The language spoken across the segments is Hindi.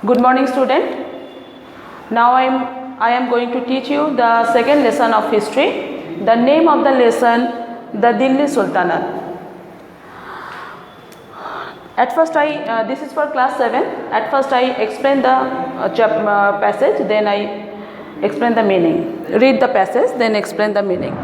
Good morning, student. Now I am going to teach you the second lesson of history. The name of the lesson, the Delhi Sultanate. At first this is for class 7. At first I explain the passage, then I explain the meaning. Read the passage, then explain the meaning.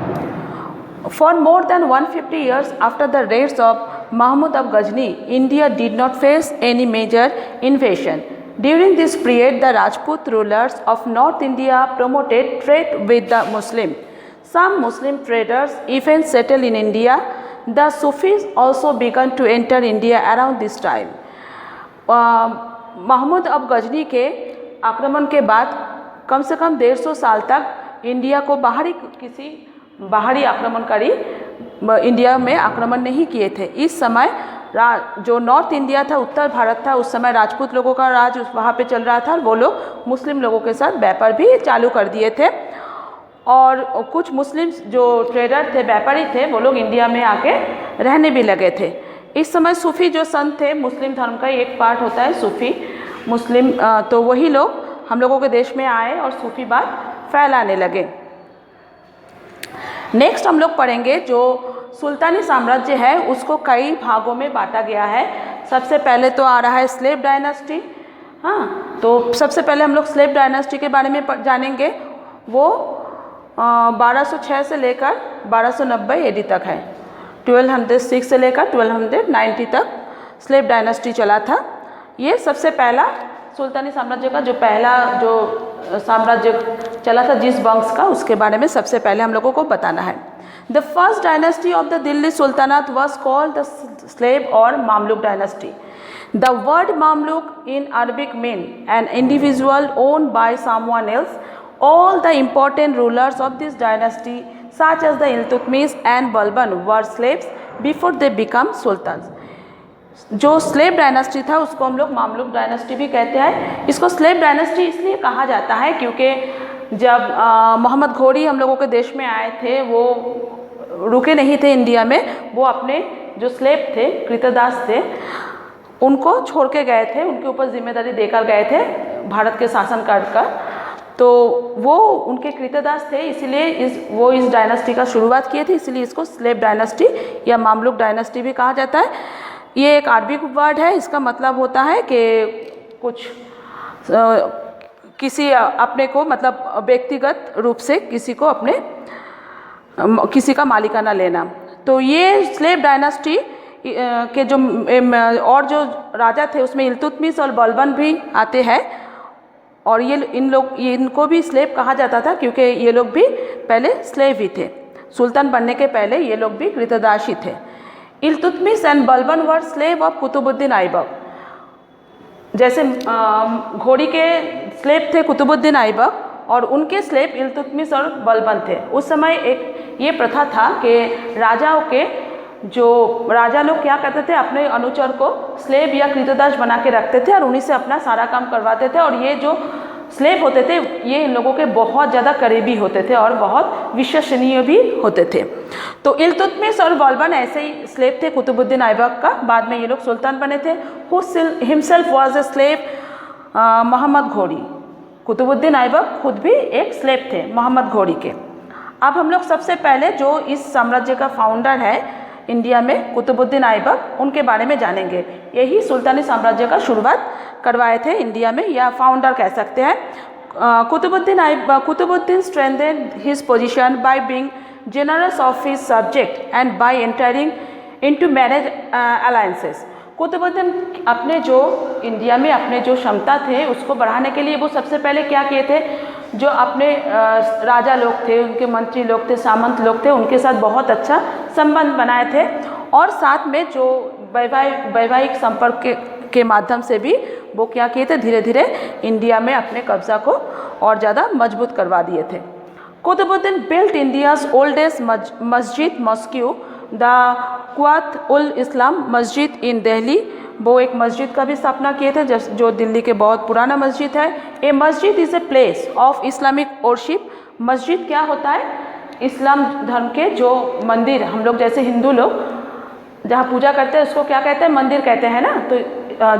For more than 150 years after the raids of Mahmud of Ghazni, India did not face any major invasion. During this period, the Rajput rulers of North India promoted trade with the Muslim. Some Muslim traders even settled in India. The Sufis also began to enter India around this time. Mahmood अब गजनी के आक्रमण के बाद कम से कम 150 साल तक इंडिया को किसी बाहरी आक्रमणकारी इंडिया में आक्रमण नहीं किए थे। इस समय जो नॉर्थ इंडिया था, उत्तर भारत था, उस समय राजपूत लोगों का राज वहाँ पे चल रहा था। वो लोग मुस्लिम लोगों के साथ व्यापार भी चालू कर दिए थे और कुछ मुस्लिम जो ट्रेडर थे, व्यापारी थे, वो लोग इंडिया में आके रहने भी लगे थे। इस समय सूफ़ी जो संत थे, मुस्लिम धर्म का एक पार्ट होता है सूफ़ी मुस्लिम, तो वही लोग हम लोगों के देश में आए और सूफ़ी बात फैलाने लगे। नेक्स्ट हम लोग पढ़ेंगे जो सुल्तानी साम्राज्य है उसको कई भागों में बांटा गया है। सबसे पहले तो आ रहा है स्लेव डायनेस्टी। हाँ, तो सबसे पहले हम लोग स्लेव डायनेस्टी के बारे में जानेंगे। वो 1206 से लेकर 1290 एडी तक है। 1206 से लेकर 1290 तक स्लेव डायनेस्टी चला था। ये सबसे पहला सुल्तानी साम्राज्य का जो पहला जो साम्राज्य चला था जिस वंश का, उसके बारे में सबसे पहले हम लोगों को बताना है। The first dynasty of the Delhi sultanate was called the slave और Mamluk dynasty. The word Mamluk in Arabic mean an individual owned by someone else. All the important rulers of this dynasty, such as the Iltutmish and Balban, were slaves before they become sultans. जो स्लेव डायनेस्टी था उसको हम लोग मामलुक डायनेस्टी भी कहते हैं। इसको स्लेव डायनेस्टी इसलिए कहा जाता है क्योंकि जब मोहम्मद घोरी हम लोगों के देश में आए थे, वो रुके नहीं थे इंडिया में। वो अपने जो स्लेव थे, कृतदास थे, उनको छोड़ के गए थे, उनके ऊपर जिम्मेदारी देकर गए थे भारत के शासनकाल का। तो वो उनके कृतदास थे, इसीलिए वो इस डायनेस्टी का शुरुआत किए थे, इसीलिए इसको स्लेव डायनेस्टी या मामलुक डायनेस्टी भी कहा जाता है। ये एक अरबिक वर्ड है। इसका मतलब होता है कि कुछ किसी अपने को, मतलब व्यक्तिगत रूप से किसी को अपने किसी का मालिकाना लेना। तो ये स्लेव डायनेस्टी के जो और जो राजा थे उसमें इल्तुतमिश और बलबन भी आते हैं और इनको भी स्लेव कहा जाता था क्योंकि ये लोग भी पहले स्लेव ही थे। सुल्तान बनने के पहले ये लोग भी कृतदास ही थे। Iltutmish and Balban were slave of Qutubuddin Aibak. जैसे घोड़ी के स्लेव थे कुतुबुद्दीन ऐबक और उनके स्लेव इल्तुतमिश और बलबन थे। उस समय एक ये प्रथा था कि राजाओं के जो राजा लोग क्या करते थे, अपने अनुचर को स्लेव या कृतदास बना के रखते थे और उन्हीं से अपना सारा काम करवाते थे। और ये जो स्लेव होते थे ये इन लोगों के बहुत ज़्यादा करीबी होते थे और बहुत विश्वसनीय भी होते थे। तो इल्तुतमिश और बलबन ऐसे ही स्लेव थे कुतुबुद्दीन ऐबक का। बाद में ये लोग सुल्तान बने थे। Who himself was a slave Mohammad Ghori. Qutubuddin Aibak खुद भी एक स्लेव थे मोहम्मद घोरी के। अब हम लोग सबसे पहले जो इस साम्राज्य का फाउंडर है इंडिया में, कुतुबुद्दीन ऐबक, उनके बारे में जानेंगे। यही सुल्तानी साम्राज्य का शुरुआत करवाए थे इंडिया में, या फाउंडर कह सकते हैं। Qutubuddin strengthened his position by being generous of his subject and by entering into marriage alliances. Qutubuddin अपने जो इंडिया में अपने जो क्षमता थे उसको बढ़ाने के लिए वो सबसे पहले क्या किए थे, जो अपने राजा लोग थे, उनके मंत्री लोग थे, सामंत लोग थे, उनके साथ बहुत अच्छा संबंध बनाए थे और साथ में जो वैवाहिक संपर्क के माध्यम से भी वो क्या किए थे, धीरे धीरे इंडिया में अपने कब्जा को और ज़्यादा मजबूत करवा दिए थे। कुतुबुद्दीन बिल्ट इंडियाज़ ओल्डेस्ट मस्जिद मॉस्क्यू द क्वात उल इस्लाम मस्जिद इन दिल्ली। वो एक मस्जिद का भी स्थापना किए थे जो दिल्ली के बहुत पुराना मस्जिद है। ए मस्जिद is a place of Islamic worship. मस्जिद क्या होता है, इस्लाम धर्म के जो मंदिर, हम लोग जैसे हिंदू लोग जहाँ पूजा करते हैं उसको क्या कहते हैं, मंदिर कहते हैं ना। तो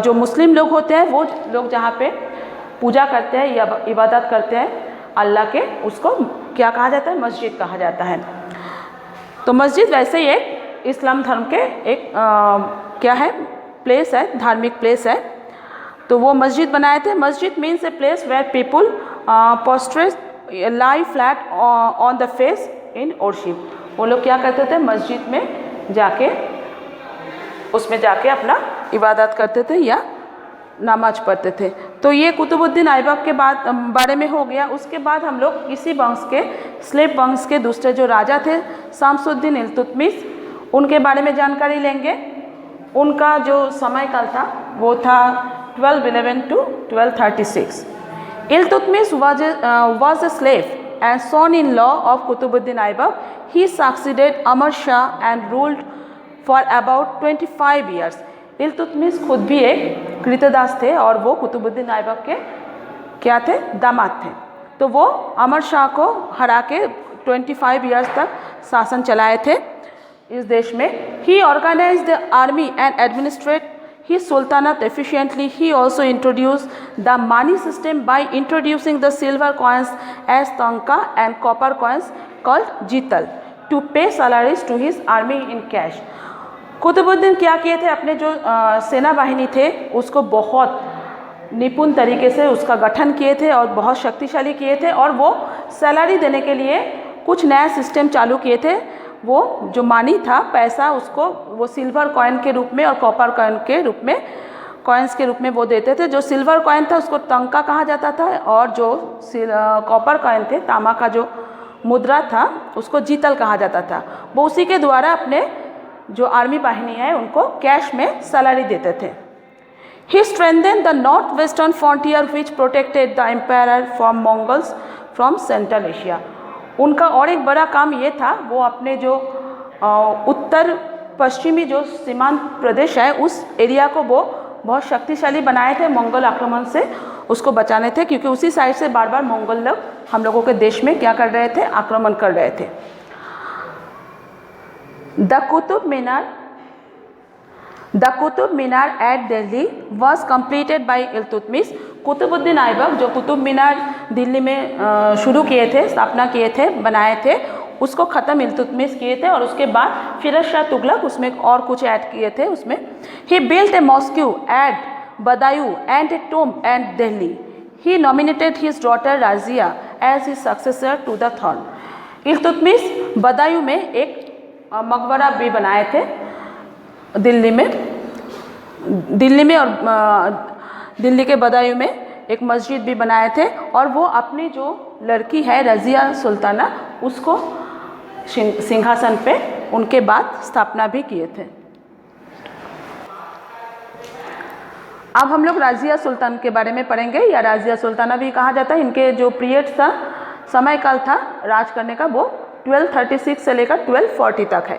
जो मुस्लिम लोग होते हैं वो लोग जहाँ पे पूजा करते हैं या इबादत करते हैं अल्लाह के, उसको क्या कहा जाता है? मस्जिद कहा जाता है। तो मस्जिद वैसे ही एक इस्लाम धर्म के एक क्या है? प्लेस है, धार्मिक प्लेस है। तो वो मस्जिद बनाए थे। Masjid means a place where people prostrate lie flat on the face in worship. वो लोग क्या करते थे? मस्जिद में जाके उसमें जाके अपना इबादत करते थे या नमाज पढ़ते थे। तो ये कुतुबुद्दीन ऐबक के बारे में हो गया। उसके बाद हम लोग इसी वंश के, स्लेव वंश के दूसरे जो राजा थे शमसुद्दीन इल्तुतमिश, उनके बारे में जानकारी लेंगे। उनका जो समय काल था वो था 1211 to 1236। Iltutmish was a slave and son-in-law of Qutbuddin Aibak. He succeeded Amar Shah and ruled for about 25 years. Iltutmish खुद भी एक कृतदास थे और वो कुतुबुद्दीन ऐबक के क्या थे? दामाद थे। तो वो अमर शाह को हरा के 25 ईयर्स तक शासन चलाए थे इस देश में। He organise the army and administrate his sultanate efficiently. He also introduced the money system by introducing the silver coins as tanka and copper coins called jital to pay salaries to his army in cash. Qutubuddin क्या किए थे? अपने जो सेना बाहिनी थे उसको बहुत निपुण तरीके से उसका गठन किए थे और बहुत शक्तिशाली किए थे, और वो सैलरी देने के लिए कुछ नया सिस्टम चालू किए थे। वो जो मानी था, पैसा, उसको वो सिल्वर कॉइन के रूप में और कॉपर कॉइन के रूप में, कॉइन्स के रूप में वो देते थे। जो सिल्वर कॉइन था उसको टंका कहा जाता था और जो कॉपर कॉइन थे, तांबा का जो मुद्रा था, उसको जीतल कहा जाता था। वो उसी के द्वारा अपने जो आर्मी बाहिनी है उनको कैश में सैलरी देते थे। He strengthened the north-western frontier which protected the empire from Mongols from Central Asia. उनका और एक बड़ा काम ये था, वो अपने जो उत्तर पश्चिमी जो सीमांत प्रदेश है उस एरिया को वो बहुत शक्तिशाली बनाए थे मंगोल आक्रमण से, उसको बचाने थे, क्योंकि उसी साइड से बार बार मंगोल लोग हम लोगों के देश में क्या कर रहे थे? आक्रमण कर रहे थे। The Qutub Minar at Delhi was completed by Iltutmish. Qutubuddin Aibak जो कुतुब मीनार दिल्ली में शुरू किए थे, स्थापना किए थे, बनाए थे, उसको ख़त्म इल्तुतमिश किए थे। और उसके बाद फिरोज शाह तुगलक उसमें और कुछ ऐड किए थे उसमें। He built a mosque at Budaun and a tomb at Delhi. He nominated his daughter Razia as his successor to the throne. Iltutmish Budaun में एक मकबरा भी बनाए थे दिल्ली में और दिल्ली के बदायूं में एक मस्जिद भी बनाए थे। और वो अपनी जो लड़की है रज़िया सुल्ताना, उसको सिंहासन पे उनके बाद स्थापना भी किए थे। अब हम लोग राज़िया सुल्तान के बारे में पढ़ेंगे, या राज़िया सुल्ताना भी कहा जाता है। इनके जो पीरियड था, समय काल था राज करने का, वो 1236 से लेकर 1240 तक है।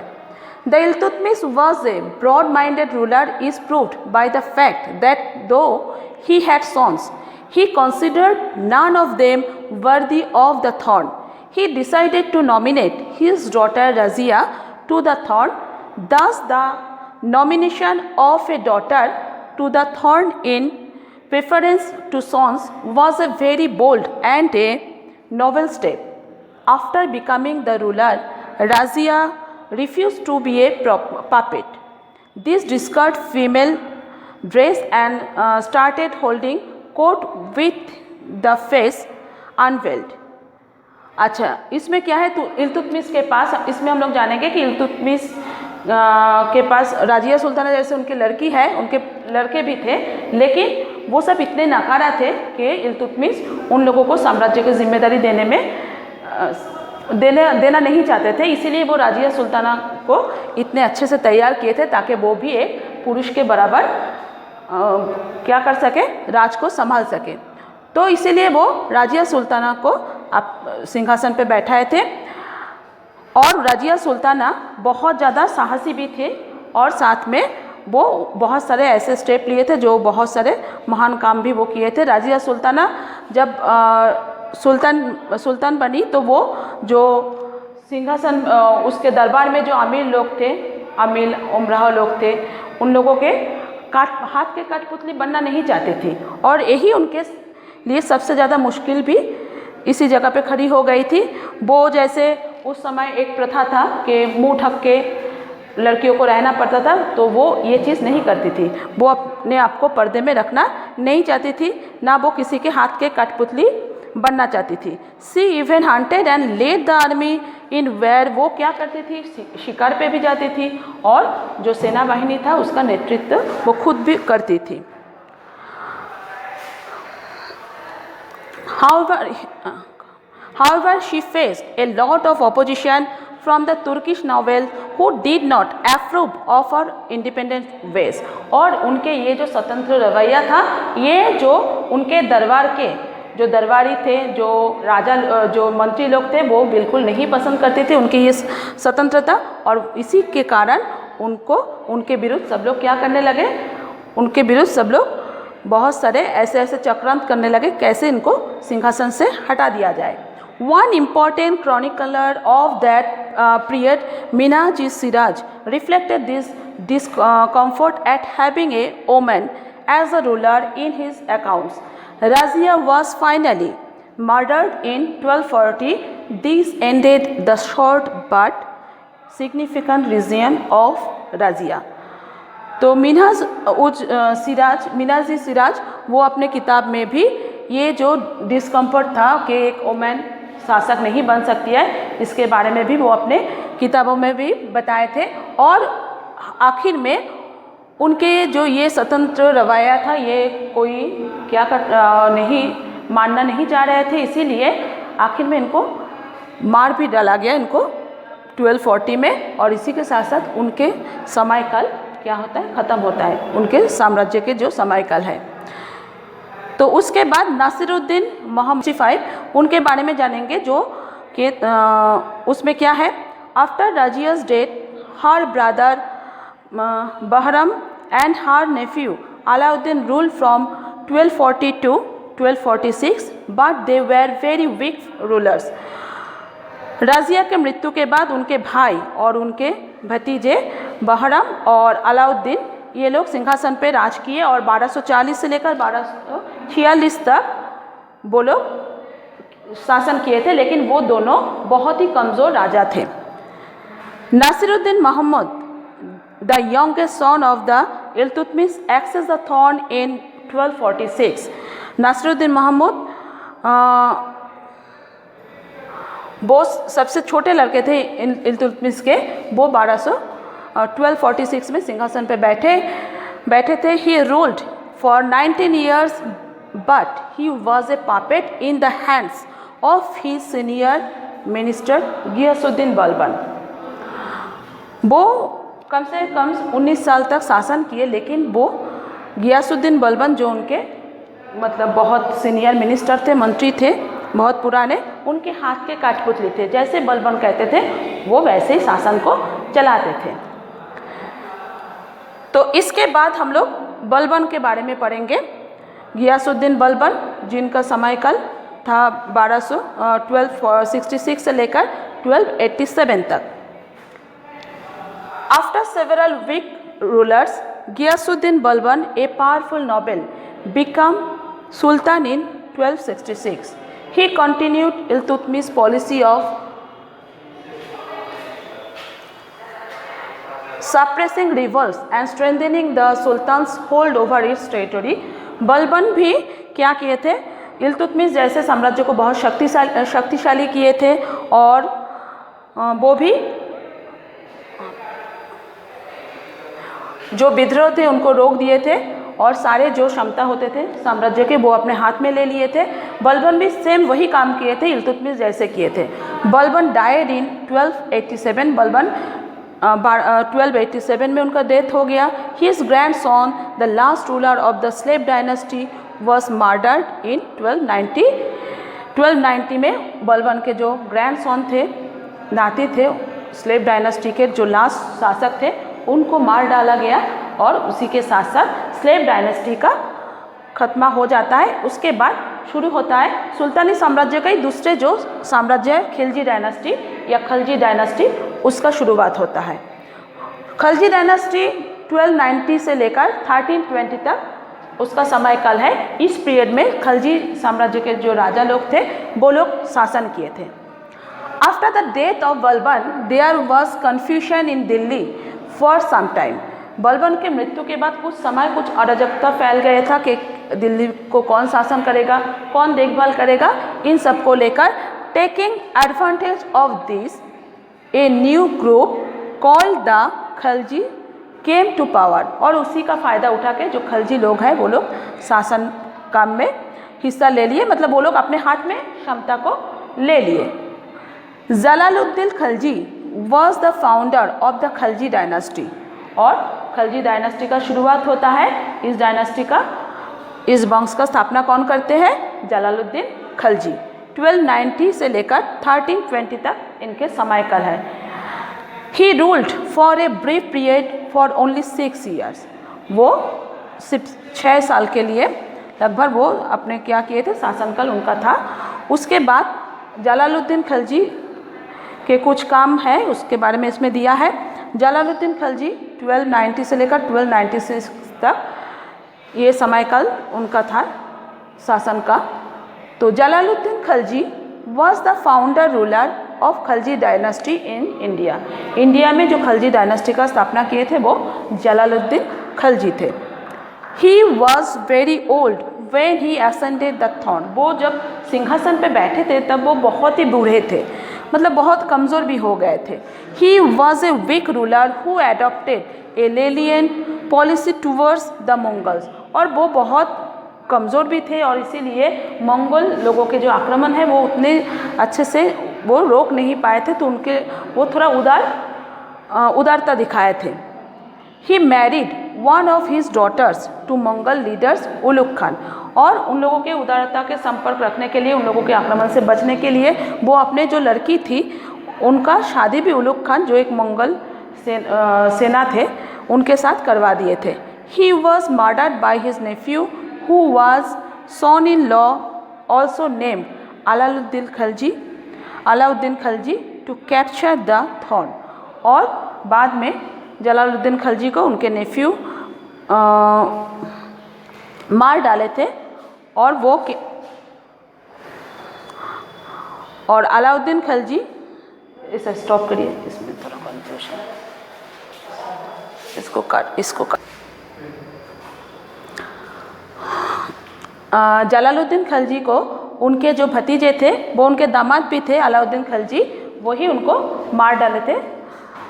The Iltutmish was a broad-minded ruler is proved by the fact that though he had sons, he considered none of them worthy of the throne. He decided to nominate his daughter Razia to the throne. Thus, the nomination of a daughter to the throne in preference to sons was a very bold and a novel step. After becoming the ruler, Razia refused to be a puppet. This discarded female dress and started holding court with the face unveiled. अच्छा, इसमें क्या है? तो इल्तुतमिश के पास, इसमें हम लोग जानेंगे कि इल्तुतमिश के पास राजिया सुल्ताना जैसे उनकी लड़की है, उनके लड़के भी थे, लेकिन वो सब इतने नकारा थे कि इल्तुतमिश उन लोगों को साम्राज्य की जिम्मेदारी देना नहीं चाहते थे। इसीलिए वो राजिया सुल्ताना को इतने अच्छे से तैयार किए थे ताकि वो भी एक पुरुष के बराबर क्या कर सके? राज को संभाल सके। तो इसीलिए वो राजिया सुल्ताना को सिंहासन पे बैठाए थे। और राजिया सुल्ताना बहुत ज़्यादा साहसी भी थे, और साथ में वो बहुत सारे ऐसे स्टेप लिए थे, जो बहुत सारे महान काम भी वो किए थे। राजिया सुल्ताना जब सुल्तान बनी तो वो जो सिंहासन, उसके दरबार में जो अमीर लोग थे, अमीर उमराह लोग थे, उन लोगों के हाथ के कठपुतली बनना नहीं चाहते थे। और लिए सबसे ज़्यादा मुश्किल भी इसी जगह पे खड़ी हो गई थी। वो जैसे उस समय एक प्रथा था कि मुंह ढक के लड़कियों को रहना पड़ता था, तो वो ये चीज़ नहीं करती थी। वो अपने आप को पर्दे में रखना नहीं चाहती थी, ना वो किसी के हाथ के कठपुतली बनना चाहती थी। She even hunted and led the army in war, वो क्या करती थी, शिकार पे भी जाती थी और जो सेना वाहिनी था उसका नेतृत्व वो खुद भी करती थी। However, she faced a lot of opposition from the Turkish noble who did not approve of her independent ways। और उनके ये जो स्वतंत्र रवैया था, ये जो उनके दरबार के जो दरबारी थे, जो राजा, जो मंत्री लोग थे, वो बिल्कुल नहीं पसंद करते थे उनकी ये स्वतंत्रता। और इसी के कारण उनके विरुद्ध सब लोग क्या करने लगे, उनके विरुद्ध सब लोग बहुत सारे ऐसे चक्रांत करने लगे, कैसे इनको सिंहासन से हटा दिया जाए। One important chronicler of that period, Minhaj Siraj, reflected this discomfort at having a woman as a ruler in his accounts. Razia was finally murdered in 1240. This ended the short but significant reign of Razia। तो मिन्हाज सिराज वो अपने किताब में भी ये जो डिस्कम्फर्ट था कि एक वोमेन शासक नहीं बन सकती है, इसके बारे में भी वो अपने किताबों में भी बताए थे। और आखिर में उनके जो ये स्वतंत्र रवैया था, ये कोई नहीं मानना नहीं चाह रहे थे, इसीलिए आखिर में इनको मार भी डाला गया, इनको 1240 में। और इसी के साथ साथ उनके समयकाल क्या होता है, ख़त्म होता है, उनके साम्राज्य के जो समयकाल है। तो उसके बाद नासिरुद्दीन मोहम्मद 65 उनके बारे में जानेंगे, जो कि उसमें क्या है, after Razia's death her brother Bahram and her nephew Alauddin rule from 1240 to 1246, but they were very weak rulers. Razia के मृत्यु के बाद उनके भाई और उनके भतीजे बहरम और अलाउद्दीन ये लोग सिंहासन पे राज किए और 1240 से लेकर 1246 तक वो लोग शासन किए थे, लेकिन वो दोनों बहुत ही कमज़ोर राजा थे। Nasiruddin Mohammad, the youngest son of the Iltutmish, access the throne in 1246। Nasiruddin Mohammad वो सबसे छोटे लड़के थे इल्तुतमिश के, वो 1246 में सिंहासन पे बैठे थे। He ruled for 19 years but he was a puppet in the hands of he senior minister Ghiyasuddin Balban. वो कम से कम 19 साल तक शासन किए, लेकिन वो गियासुद्दीन बलबन जो उनके मतलब बहुत सीनियर मिनिस्टर थे, मंत्री थे, बहुत पुराने, उनके हाथ के कठपुतली थे। जैसे बलबन कहते थे वो वैसे ही शासन को चलाते थे। तो इसके बाद हम लोग बलबन के बारे में पढ़ेंगे। गियासुद्दीन बलबन, जिनका समयकाल था 1266 से लेकर 1287 तक। After several weak rulers, Ghiyasuddin Balban, a powerful noble, become sultan in 1266। He continued Iltutmish policy of suppressing revolts and strengthening the Sultan's hold over its territory। Balban भी क्या किए थे, इल्तुतमिश जैसे साम्राज्य को बहुत शक्तिशाली किए थे, और वो भी जो विद्रोह थे उनको रोक दिए थे, और सारे जो क्षमता होते थे साम्राज्य के वो अपने हाथ में ले लिए थे। बलबन भी सेम वही काम किए थे, इल्तुतमिश जैसे किए थे। Balban died in 1287। बलबन 1287 में उनका डेथ हो गया। His grandson, the last ruler of the slave dynasty, was murdered in 1290। 1290 में बलबन के जो ग्रैंडसन थे, नाती थे, स्लेव डायनेस्टी के जो लास्ट शासक थे, उनको मार डाला गया, और उसी के साथ साथ स्लेव डायनेस्टी का खत्मा हो जाता है। उसके बाद शुरू होता है सुल्तानी साम्राज्य का ही दूसरे जो साम्राज्य है, खिलजी डायनेस्टी या खलजी डायनेस्टी, उसका शुरुआत होता है। खलजी डायनेस्टी 1290 से लेकर 1320 तक उसका समय काल है। इस पीरियड में खलजी साम्राज्य के जो राजा लोग थे वो लोग शासन किए थे। After the death of Balban there was confusion in Delhi for some time. Balban के मृत्यु के बाद कुछ समय कुछ अराजकता फैल गया था कि दिल्ली को कौन शासन करेगा, कौन देखभाल करेगा, इन सब को लेकर taking advantage of this a new group called the Khalji came to power. और उसी का फ़ायदा उठा के जो खलजी लोग हैं वो लोग शासन काम में हिस्सा ले लिए, मतलब वो लोग अपने हाथ में क्षमता को ले लिए। Jalaluddin Khalji was the founder of the Khalji dynasty. और खलजी डायनेस्टी का शुरुआत होता है, इस डायनेस्टी का, इस वंश का स्थापना कौन करते हैं? जलालुद्दीन खलजी। 1290 से लेकर 1320 तक इनके समयकाल है। ही ruled for a brief period for only 6 years। वो सिर्फ 6 साल के लिए लगभग वो अपने क्या किए थे, शासनकाल उनका था। उसके बाद जलालुद्दीन खलजी के कुछ काम है उसके बारे में इसमें दिया है। जलालुद्दीन खलजी 1290 से लेकर 1296 तक ये समयकाल उनका था शासन का। तो Jalaluddin Khalji was the founder ruler of Khalji dynasty in India. India में जो खलजी डायनेस्टी का स्थापना किए थे वो जलालुद्दीन खलजी थे। He was very old when he ascended the throne. वो जब सिंहासन पे बैठे थे तब वो बहुत ही बूढ़े थे, मतलब बहुत कमज़ोर भी हो गए थे। He was a weak ruler who adopted a lenient policy towards the Mongols. और वो बहुत कमज़ोर भी थे और इसीलिए मंगोल लोगों के जो आक्रमण है वो उतने अच्छे से वो रोक नहीं पाए थे, तो उनके वो थोड़ा उदारता दिखाए थे। He married one of his daughters to Mongol leaders Ulugh Khan. और उन लोगों के उदारता के संपर्क रखने के लिए, उन लोगों के आक्रमण से बचने के लिए वो अपने जो लड़की थी उनका शादी भी उलुग खान जो एक मंगल सेना थे उनके साथ करवा दिए थे। He was murdered by his Neiphiu who was son-in-law also named Alauddin Khalji to capture the throne। और बाद में जलालुद्दीन खलजी को उनके नेफ्यू मार डाले थे और वो और अलाउद्दीन खलजी, इसे स्टॉप करिए, इसमें थोड़ा कंफ्यूजन है, इसको काट। जलालुद्दीन खलजी को उनके जो भतीजे थे वो उनके दामाद भी थे अलाउद्दीन खलजी, वही उनको मार डाले थे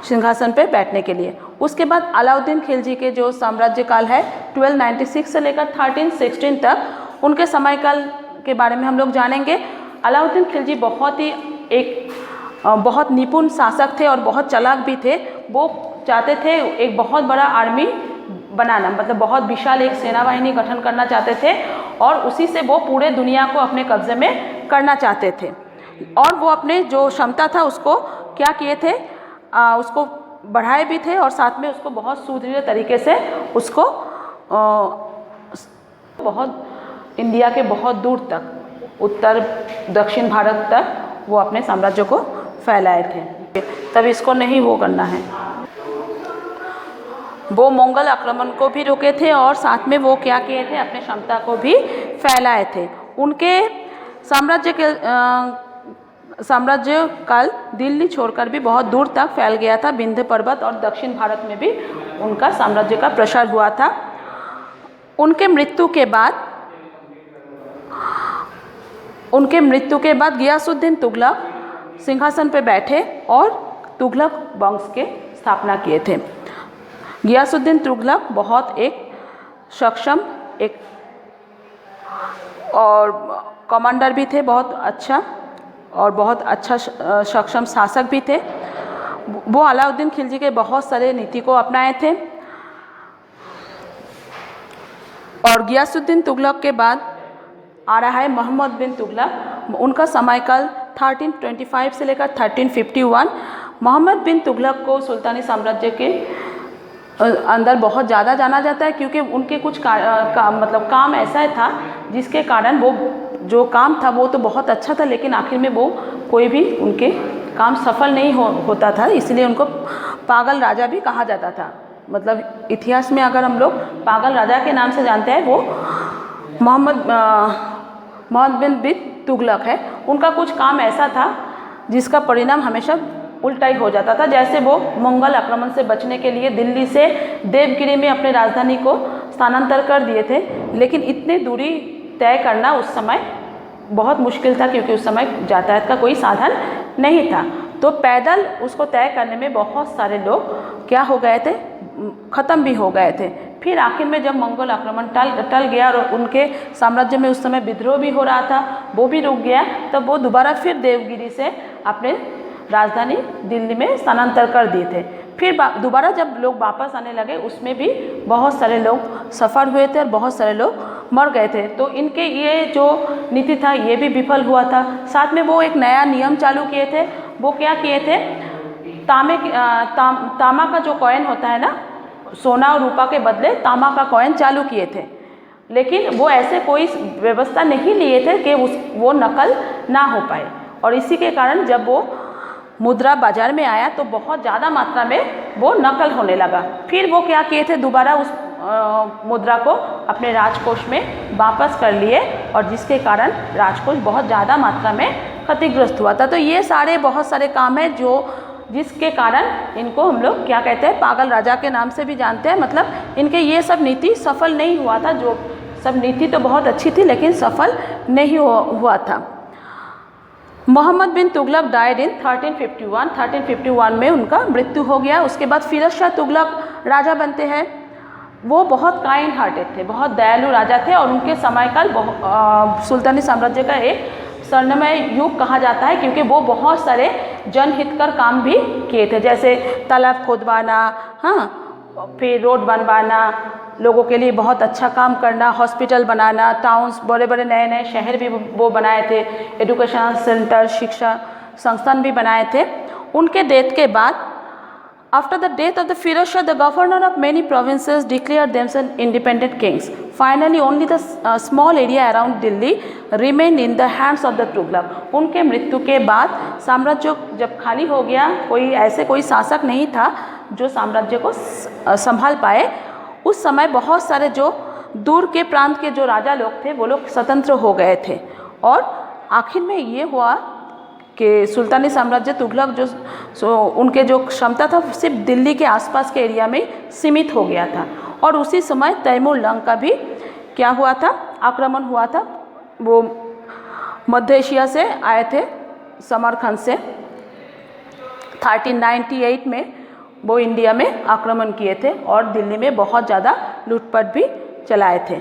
सिंहासन पे बैठने के लिए। उसके बाद अलाउद्दीन खिलजी के जो साम्राज्य काल है 1296 से लेकर 1316 तक, उनके समय काल के बारे में हम लोग जानेंगे। अलाउद्दीन खिलजी बहुत निपुण शासक थे और बहुत चालाक भी थे। वो चाहते थे एक बहुत बड़ा आर्मी बनाना, मतलब बहुत विशाल एक सेना बाहिनी गठन करना चाहते थे और उसी से वो पूरे दुनिया को अपने कब्जे में करना चाहते थे। और वो अपने जो क्षमता था उसको क्या किए थे, उसको बढ़ाए भी थे और साथ में उसको बहुत सुदृढ़ तरीके से उसको बहुत इंडिया के बहुत दूर तक, उत्तर दक्षिण भारत तक वो अपने साम्राज्य को फैलाए थे। तब इसको नहीं वो करना है, वो मंगल आक्रमण को भी रोके थे और साथ में वो क्या किए थे, अपने क्षमता को भी फैलाए थे। उनके साम्राज्य काल दिल्ली छोड़कर भी बहुत दूर तक फैल गया था, विंध्य पर्वत और दक्षिण भारत में भी उनका साम्राज्य का प्रसार हुआ था। उनके मृत्यु के बाद गियासुद्दीन तुगलक सिंहासन पर बैठे और तुगलक वंश के स्थापना किए थे। गियासुद्दीन तुगलक बहुत एक सक्षम और कमांडर भी थे, बहुत अच्छा सक्षम शासक भी थे। वो अलाउद्दीन खिलजी के बहुत सारे नीति को अपनाए थे। और गियासुद्दीन तुगलक के बाद आ रहा है मोहम्मद बिन तुगलक। उनका সময়काल 1325 से लेकर 1351। मोहम्मद बिन तुगलक को सुल्तानी साम्राज्य के अंदर बहुत ज़्यादा जाना जाता है क्योंकि उनके कुछ काम ऐसा था जिसके कारण वो जो काम था वो तो बहुत अच्छा था, लेकिन आखिर में वो कोई भी उनके काम सफल नहीं होता था, इसलिए उनको पागल राजा भी कहा जाता था। मतलब इतिहास में अगर हम लोग पागल राजा के नाम से जानते हैं, वो मोहम्मद बिन तुगलक है। उनका कुछ काम ऐसा था जिसका परिणाम हमेशा उल्टा ही हो जाता था। जैसे वो मंगल आक्रमण से बचने के लिए दिल्ली से देवगिरी में अपनी राजधानी को स्थानांतर कर दिए थे, लेकिन इतनी दूरी तय करना उस समय बहुत मुश्किल था, क्योंकि उस समय यातायात का कोई साधन नहीं था। तो पैदल उसको तय करने में बहुत सारे लोग क्या हो गए थे, ख़त्म भी हो गए थे। फिर आखिर में जब मंगोल आक्रमण टल गया और उनके साम्राज्य में उस समय विद्रोह भी हो रहा था, वो भी रुक गया, तब वो दोबारा फिर देवगिरी से अपने राजधानी दिल्ली में स्थानांतर कर दिए थे। फिर दोबारा जब लोग वापस आने लगे, उसमें भी बहुत सारे लोग सफ़र हुए थे और बहुत सारे लोग मर गए थे। तो इनके ये जो नीति था ये भी विफल हुआ था। साथ में वो एक नया नियम चालू किए थे। वो क्या किए थे, तामा का जो कॉइन होता है ना, सोना और रूपा के बदले तामा का कॉइन चालू किए थे, लेकिन वो ऐसे कोई व्यवस्था नहीं लिए थे कि वो नकल ना हो पाए। और इसी के कारण जब वो मुद्रा बाजार में आया तो बहुत ज़्यादा मात्रा में वो नकल होने लगा। फिर वो क्या किए थे, दोबारा उस मुद्रा को अपने राजकोष में वापस कर लिए, और जिसके कारण राजकोष बहुत ज़्यादा मात्रा में क्षतिग्रस्त हुआ था। तो ये सारे बहुत सारे काम हैं जिसके कारण इनको हम लोग क्या कहते हैं, पागल राजा के नाम से भी जानते हैं। मतलब इनके ये सब नीति सफल नहीं हुआ था। जो सब नीति तो बहुत अच्छी थी, लेकिन सफल नहीं हुआ था। मोहम्मद बिन तुगलक डाइड इन 1351 में उनका मृत्यु हो गया। उसके बाद फिरोज शाह तुगलक राजा बनते हैं। वो बहुत काइंड हार्टेड थे, बहुत दयालु राजा थे, और उनके समयकाल सुल्तानी साम्राज्य का एक स्वर्णमय युग कहा जाता है, क्योंकि वो बहुत सारे जनहितकर काम भी किए थे, जैसे तालाब खोदवाना, हाँ, फिर रोड बनवाना, लोगों के लिए बहुत अच्छा काम करना, हॉस्पिटल बनाना, टाउन्स, बड़े बड़े नए नए शहर भी वो बनाए थे, एजुकेशन सेंटर, शिक्षा संस्थान भी बनाए थे। उनके डेथ के बाद, after the death of the Firoz Shah, the governor of many provinces declared themselves independent kings. Finally, only the small area around Delhi remained in the hands of the Tughlaq. उनके मृत्यु के बाद साम्राज्य जब खाली हो गया, कोई शासक नहीं था जो साम्राज्य को संभाल पाए। उस समय बहुत सारे जो दूर के प्रांत के जो राजा लोग थे, वो लोग स्वतंत्र हो गए थे, और आखिर में ये हुआ कि सुल्तानी साम्राज्य तुगलक उनके जो क्षमता था सिर्फ दिल्ली के आसपास के एरिया में सीमित हो गया था। और उसी समय तैमूर लंग का भी क्या हुआ था, आक्रमण हुआ था। वो मध्य एशिया से आए थे, समरकंद से। 1398 में वो इंडिया में आक्रमण किए थे और दिल्ली में बहुत ज़्यादा लूटपाट भी चलाए थे।